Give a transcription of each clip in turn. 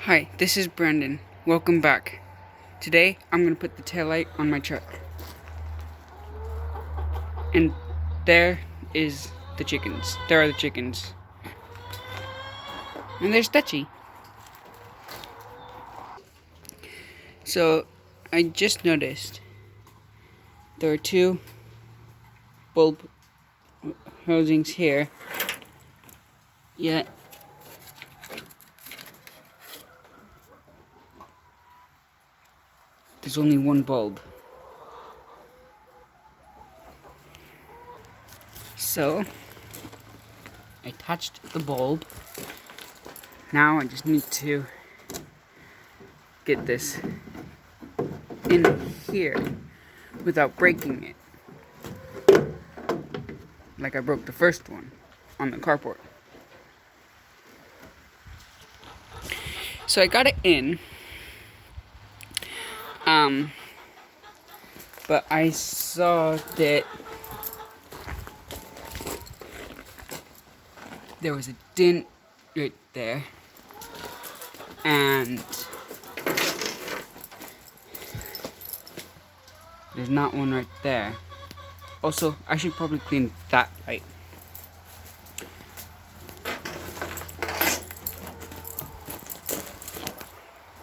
Hi, this is Brandon. Welcome back. Today, I'm going to put the taillight on my truck. And there is the chickens. There are the chickens. And there's Dutchy. So, I just noticed there are two bulb housings here. Yet, there's only one bulb. So, I attached the bulb. Now I just need to get this in here without breaking it. Like I broke the first one on the carport. So I got it in. But I saw that there was a dent right there. And there's not one right there. Also, I should probably clean that light.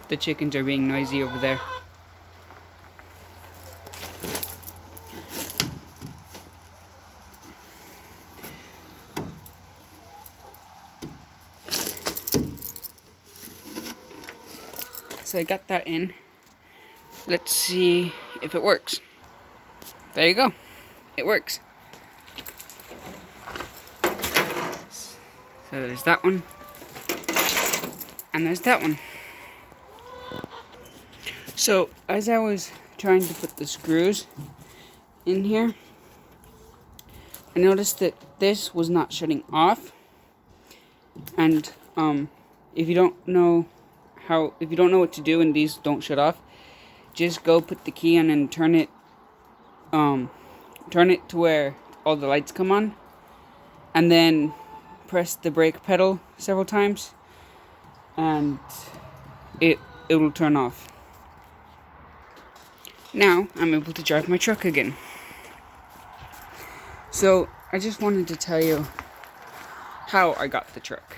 The chickens are being noisy over there. So I got that in. Let's see if it works. There you go. It works. So there's that one. And there's that one. So as I was trying to put the screws in here, I noticed that this was not shutting off. And if you don't know what to do and these don't shut off, just go put the key in and turn it to where all the lights come on, and then press the brake pedal several times, and it will turn off. Now I'm able to drive my truck again. So I just wanted to tell you how I got the truck.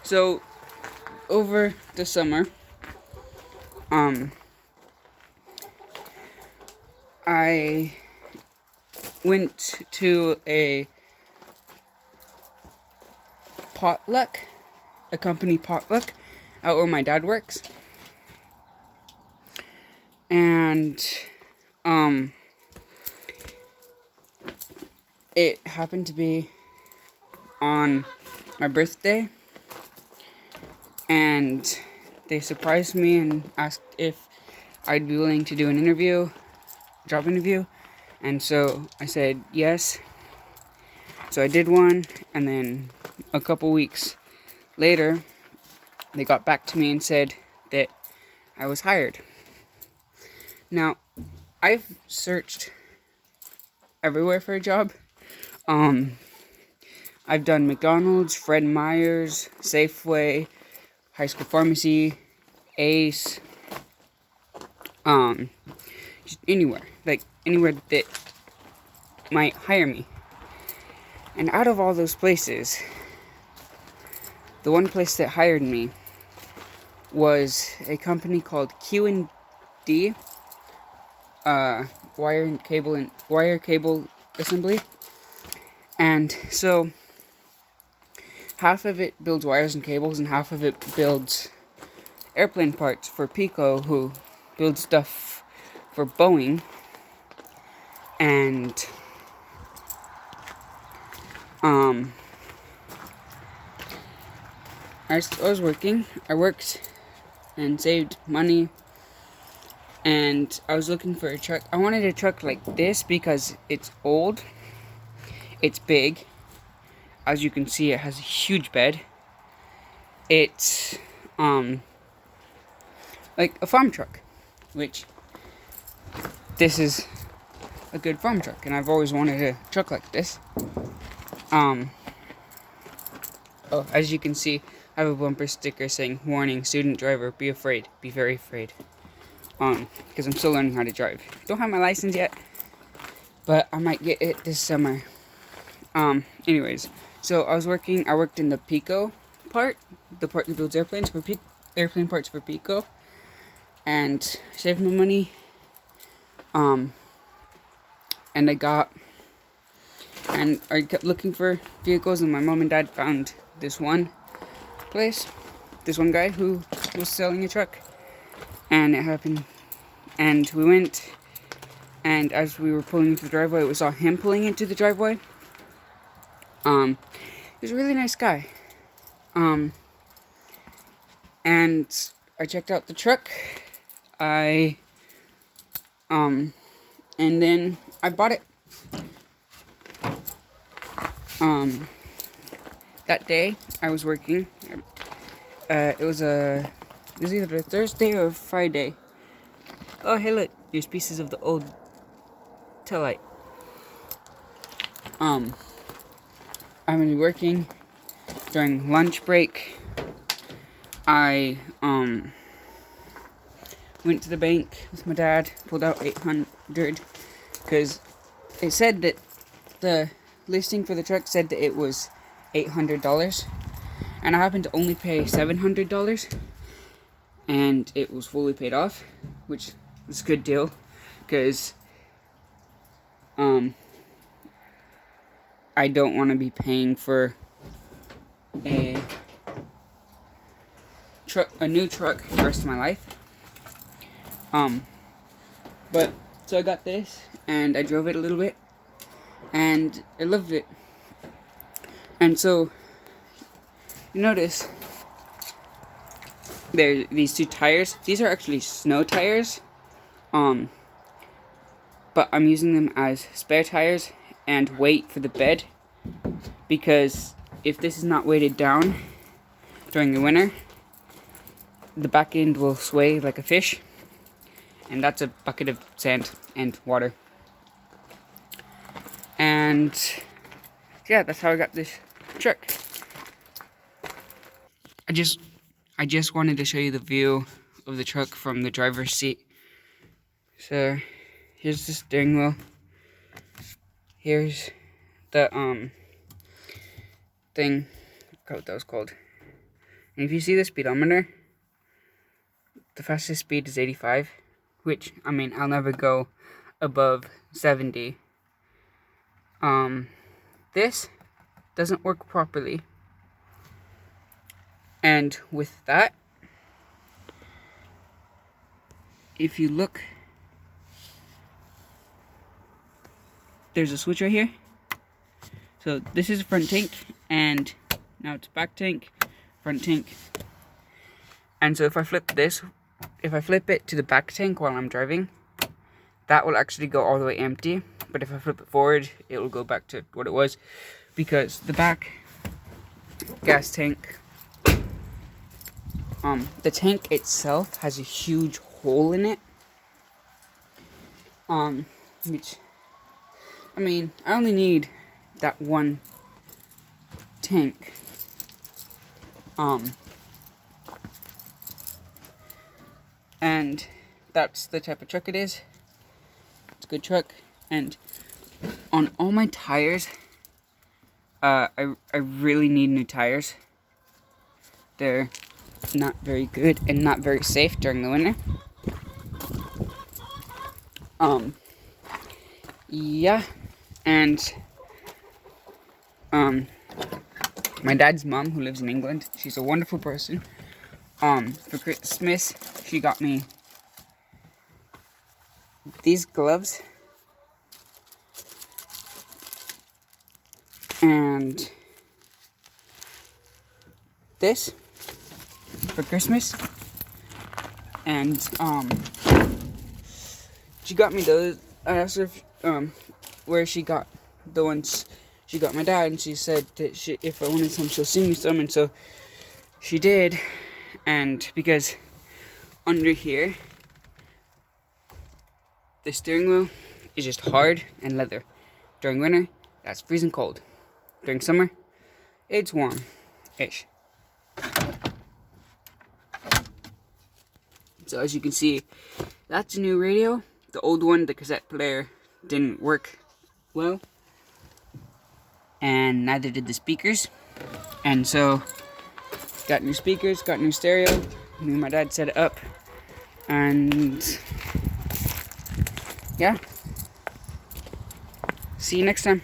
So over the summer, I went to a company potluck out where my dad works. And it happened to be on my birthday, and they surprised me and asked if I'd be willing to do an job interview, and so I said yes. So I did one, and then a couple weeks later, they got back to me and said that I was hired. Now, I've searched everywhere for a job. I've done McDonald's, Fred Meyer's, Safeway, High School Pharmacy, Ace, just anywhere that might hire me. And out of all those places, the one place that hired me was a company called Q&D, wire cable assembly. And so half of it builds wires and cables, and half of it builds airplane parts for Pico, who builds stuff for Boeing. And I was working. I worked and saved money, and I was looking for a truck. I wanted a truck like this because it's old, it's big. As you can see, it has a huge bed. It's like a farm truck, which this is a good farm truck, and I've always wanted a truck like this. Oh, as you can see, I have a bumper sticker saying, "Warning, student driver, be afraid, be very afraid." Because I'm still learning how to drive. Don't have my license yet, but I might get it this summer. Anyways, so I worked in the Pico part, the part that builds airplanes for airplane parts for Pico, and saved my money. And I kept looking for vehicles, and my mom and dad found this one guy who was selling a truck, and it happened, and we went, and as we were pulling into the driveway, we saw him pulling into the driveway. He was a really nice guy, and I checked out the truck, and then I bought it. That day I was working. It was either a Thursday or a Friday. Oh, hey, look, there's pieces of the old taillight. I'm gonna be working during lunch break. I went to the bank with my dad, pulled out $800 because it said that the listing for the truck said that it was $800, and I happened to only pay $700, and it was fully paid off, which was a good deal, because I don't want to be paying for a new truck for the rest of my life. But so I got this, and I drove it a little bit, and I loved it. And so you notice there are these two tires. These are actually snow tires, but I'm using them as spare tires and weight for the bed, because if this is not weighted down during the winter, the back end will sway like a fish, and that's a bucket of sand and water. And yeah, that's how I got this truck. I just wanted to show you the view of the truck from the driver's seat. So here's the steering wheel. Here's the thing, I forgot what that was called. And if you see the speedometer, the fastest speed is 85, which, I mean, I'll never go above 70. This doesn't work properly. And with that, if you look, there's a switch right here. So this is front tank, and now it's back tank, front tank. And so if I flip it to the back tank while I'm driving, that will actually go all the way empty. But if I flip it forward, it will go back to what it was, because the back gas tank, the tank itself has a huge hole in it. Which, I mean, I only need that one tank. And that's the type of truck it is. It's a good truck. And on all my tires, I really need new tires. They're not very good and not very safe during the winter. Yeah, and my dad's mom, who lives in England, she's a wonderful person. For Christmas, she got me these gloves and this for Christmas, and she got me those. I asked her where she got the ones she got my dad, and she said that if I wanted some, she'll send me some, and so she did. And because under here, the steering wheel is just hard and leather. During winter, that's freezing cold. During summer, it's warm. ish. So as you can see, that's a new radio. The old one, the cassette player, didn't work well, and neither did the speakers. And so got new speakers, got new stereo. Me and my dad set it up, and yeah, see you next time.